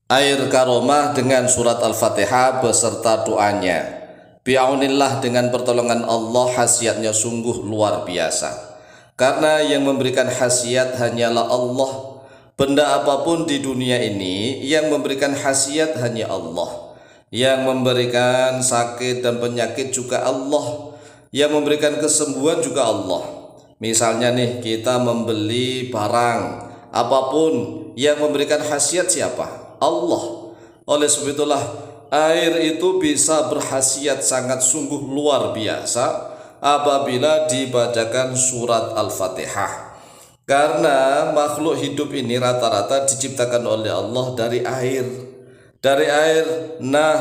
Air karomah dengan surat Al-Fatihah beserta doanya. Bi'aunillah, dengan pertolongan Allah, khasiatnya sungguh luar biasa. Karena yang memberikan khasiat hanyalah Allah. Benda apapun di dunia ini yang memberikan khasiat hanya Allah. Yang memberikan sakit dan penyakit juga Allah. Yang memberikan kesembuhan juga Allah. Misalnya nih, kita membeli barang apapun, yang memberikan khasiat siapa? Allah. Oleh sebab itulah air itu bisa berkhasiat sangat sungguh luar biasa apabila dibacakan surat Al-Fatihah. Karena makhluk hidup ini rata-rata diciptakan oleh Allah dari air. Dari air. Nah,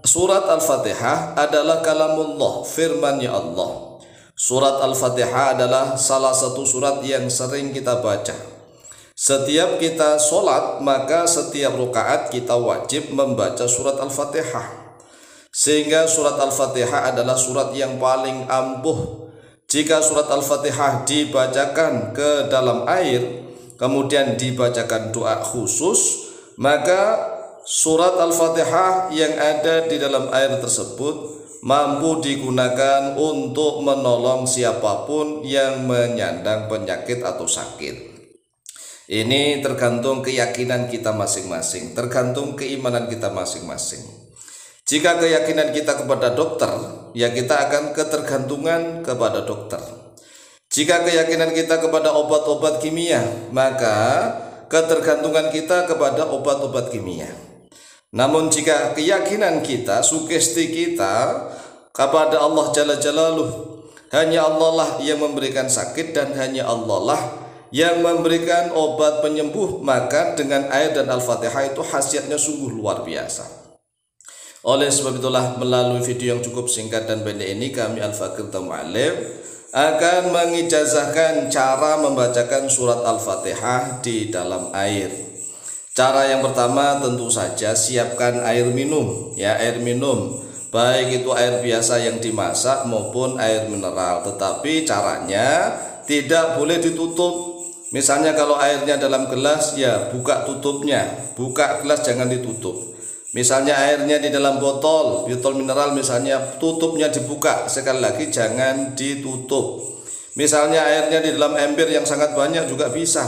surat Al-Fatihah adalah kalamullah, firman-Nya Allah. Surat Al-Fatihah adalah salah satu surat yang sering kita baca. Setiap kita sholat, maka setiap rakaat kita wajib membaca surat Al-Fatihah. Sehingga surat Al-Fatihah adalah surat yang paling ampuh. Jika surat Al-Fatihah dibacakan ke dalam air, kemudian dibacakan doa khusus, maka surat Al-Fatihah yang ada di dalam air tersebut mampu digunakan untuk menolong siapapun yang menyandang penyakit atau sakit. Ini tergantung keyakinan kita masing-masing, tergantung keimanan kita masing-masing. Jika keyakinan kita kepada dokter, ya kita akan ketergantungan kepada dokter. Jika keyakinan kita kepada obat-obat kimia, maka ketergantungan kita kepada obat-obat kimia. Namun jika keyakinan kita, sugesti kita kepada Allah Jalla Jalaluh, hanya Allah lah yang memberikan sakit dan hanya Allah lah yang memberikan obat penyembuh, maka dengan air dan Al-Fatihah itu khasiatnya sungguh luar biasa. Oleh sebab itulah melalui video yang cukup singkat dan pendek ini, kami Al-Fakir Mu'allim akan mengijazahkan cara membacakan surat Al-Fatihah di dalam air. Cara yang pertama tentu saja siapkan air minum, ya, air minum, baik itu air biasa yang dimasak maupun air mineral. Tetapi caranya tidak boleh ditutup. Misalnya kalau airnya dalam gelas, ya buka tutupnya, buka gelas jangan ditutup. Misalnya airnya di dalam botol mineral misalnya, tutupnya dibuka, sekali lagi jangan ditutup. Misalnya airnya di dalam ember yang sangat banyak juga bisa,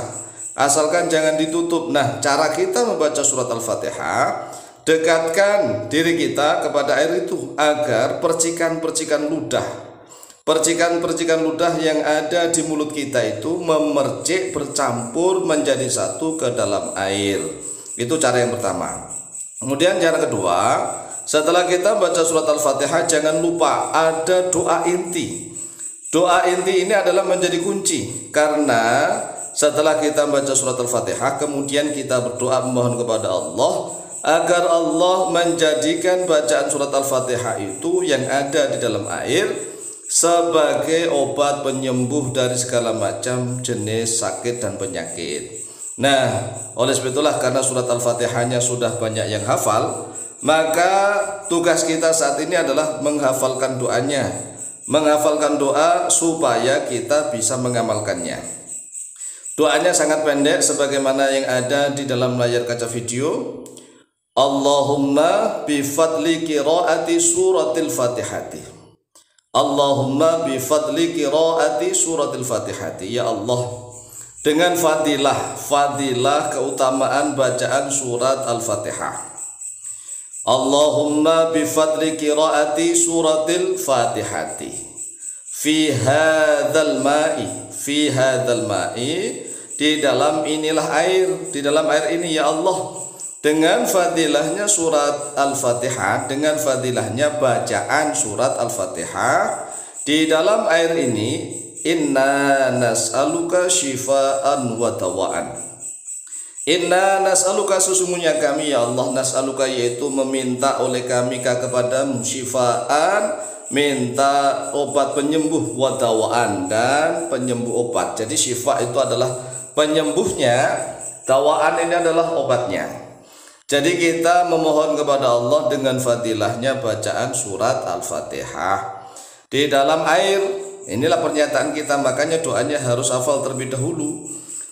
asalkan jangan ditutup. Nah, cara kita membaca surat Al-Fatihah, dekatkan diri kita kepada air itu agar percikan-percikan ludah, percikan-percikan ludah yang ada di mulut kita itu memercik, bercampur menjadi satu ke dalam air. Itu cara yang pertama. Kemudian cara kedua, setelah kita baca surat Al-Fatihah, jangan lupa ada doa inti. Doa inti ini adalah menjadi kunci, karena setelah kita baca surat Al-Fatihah, kemudian kita berdoa memohon kepada Allah agar Allah menjadikan bacaan surat Al-Fatihah itu yang ada di dalam air sebagai obat penyembuh dari segala macam jenis sakit dan penyakit. Nah, oleh sebab itulah karena surat Al-Fatihahnya sudah banyak yang hafal, maka tugas kita saat ini adalah menghafalkan doanya, menghafalkan doa supaya kita bisa mengamalkannya. Doanya sangat pendek sebagaimana yang ada di dalam layar kaca video. Allahumma bifadli qiraati suratil Fatihati. Allahumma bifadli qiraati suratil Fatihati. Ya Allah, dengan fadilah keutamaan bacaan surat Al-Fatihah. Allahumma bifadli qiraati suratil Fatihati fi hadzal ma'i, di dalam inilah air, di dalam air ini ya Allah, dengan fadilahnya surat Al-Fatihah, dengan fadilahnya bacaan surat Al-Fatihah di dalam air ini, inna nas'aluka syifaan wa dawaan. Inna nas'aluka, sesungguhnya kami ya Allah, nas'aluka yaitu meminta oleh kami kepadamu, syifaan minta obat penyembuh, wa dawaan dan penyembuh obat. Jadi syifa itu adalah penyembuhnya, dawaan ini adalah obatnya. Jadi kita memohon kepada Allah dengan fadilahnya bacaan surat Al-Fatihah di dalam air. Inilah pernyataan kita, makanya doanya harus hafal terlebih dahulu.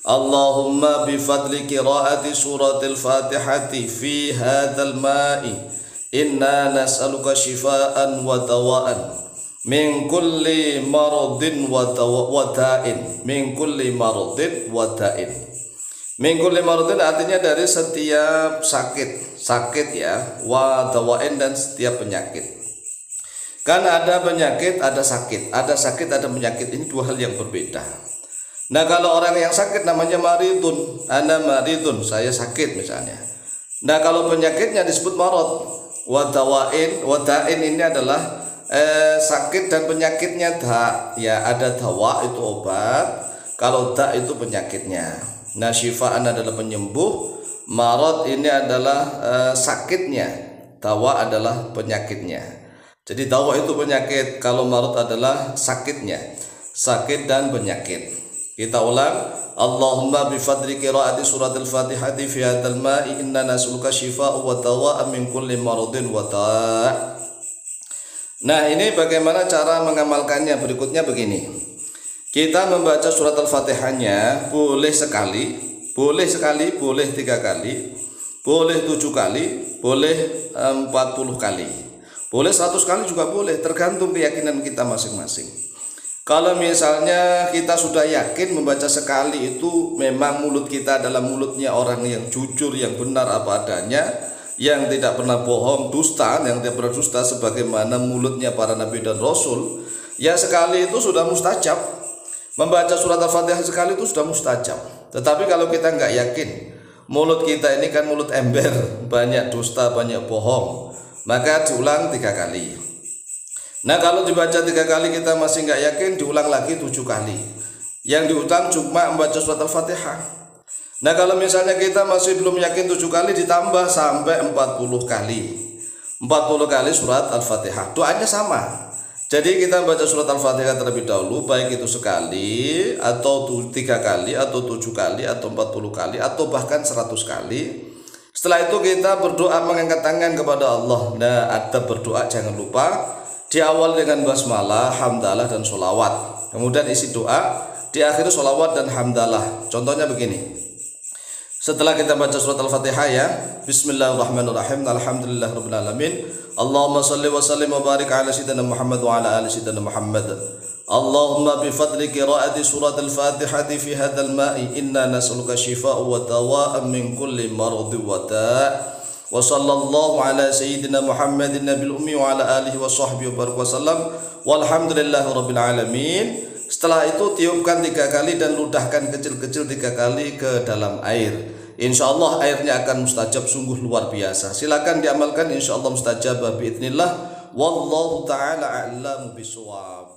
Allahumma bifadli qiraati suratil fatihati fi hadzal ma'i inna nas'aluka shifaan wa dawaan min kulli maradin wa da'in. Min kulli maradin wa da'in. Min kulli maradin artinya dari setiap sakit ya, wa dawa'in dan setiap penyakit. Kan ada penyakit, ada sakit, ada penyakit, ini dua hal yang berbeda. Nah, kalau orang yang sakit namanya maridun, ana maridun, saya sakit misalnya. Nah, kalau penyakitnya disebut marad. Wa da'in ini adalah sakit dan penyakitnya da, ya, ada dawa itu obat, kalau da itu penyakitnya. Nah, syifaan adalah penyembuh, marad ini adalah sakitnya, dawa adalah penyakitnya. Jadi dawa itu penyakit, kalau marad adalah sakitnya, sakit dan penyakit. Kita ulang, Allahumma bifadli qiraati suratil fatihati fi hadzal ma'i inna nas'aluka syifaan wa dawaan min kulli maradin wa da'. Nah, ini bagaimana cara mengamalkannya? Berikutnya begini. Kita membaca surat Al-Fatihahnya boleh sekali, boleh 3 kali, boleh 7 kali, boleh 40 kali, boleh 100 kali juga boleh, tergantung keyakinan kita masing-masing. Kalau misalnya kita sudah yakin membaca sekali itu memang mulut kita adalah mulutnya orang yang jujur, yang benar apa adanya, yang tidak pernah bohong, dusta, yang tidak pernah dusta sebagaimana mulutnya para nabi dan rasul, ya sekali itu sudah mustajab. Membaca surat Al-Fatihah sekali itu sudah mustajab. Tetapi kalau kita nggak yakin, mulut kita ini kan mulut ember, banyak dusta, banyak bohong, maka diulang 3 kali. Nah, kalau dibaca 3 kali kita masih nggak yakin, diulang lagi 7 kali. Yang diulang cuma membaca surat Al-Fatihah. Nah, kalau misalnya kita masih belum yakin 7 kali, ditambah sampai 40 kali. 40 kali surat Al-Fatihah. Doanya sama. Jadi kita baca surat Al-Fatihah terlebih dahulu, baik itu sekali atau 3 kali atau 7 kali atau 40 kali atau bahkan 100 kali. Setelah itu kita berdoa mengangkat tangan kepada Allah. Nah, ada berdoa jangan lupa diawali dengan basmalah, hamdalah dan sholawat. Kemudian isi doa diakhiri sholawat dan hamdalah. Contohnya begini. Setelah kita baca surat Al-Fatihah ya, Bismillahirrahmanirrahim, Alhamdulillahirabbil alamin, Allahumma shalli wa sallim wa barik ala sayyidina Muhammad wa ala ali sayyidina Muhammad. Allahumma bi fadli qiraati surat Al-Fatihah fi hadzal ma'i inna nas'aluka syifaan wa dawaan min kulli maradin wa da'. Wa sallallahu ala sayyidina Muhammadin nabil ummi wa ala alihi wa sahbihi wa barik wasallam walhamdulillahi rabbil alamin. Setelah itu tiupkan 3 kali dan ludahkan kecil-kecil 3 kali ke dalam air. Insyaallah airnya akan mustajab, sungguh luar biasa. Silakan diamalkan, insyaallah mustajab biidznillah. Wallahu taala a'lamu bishawab.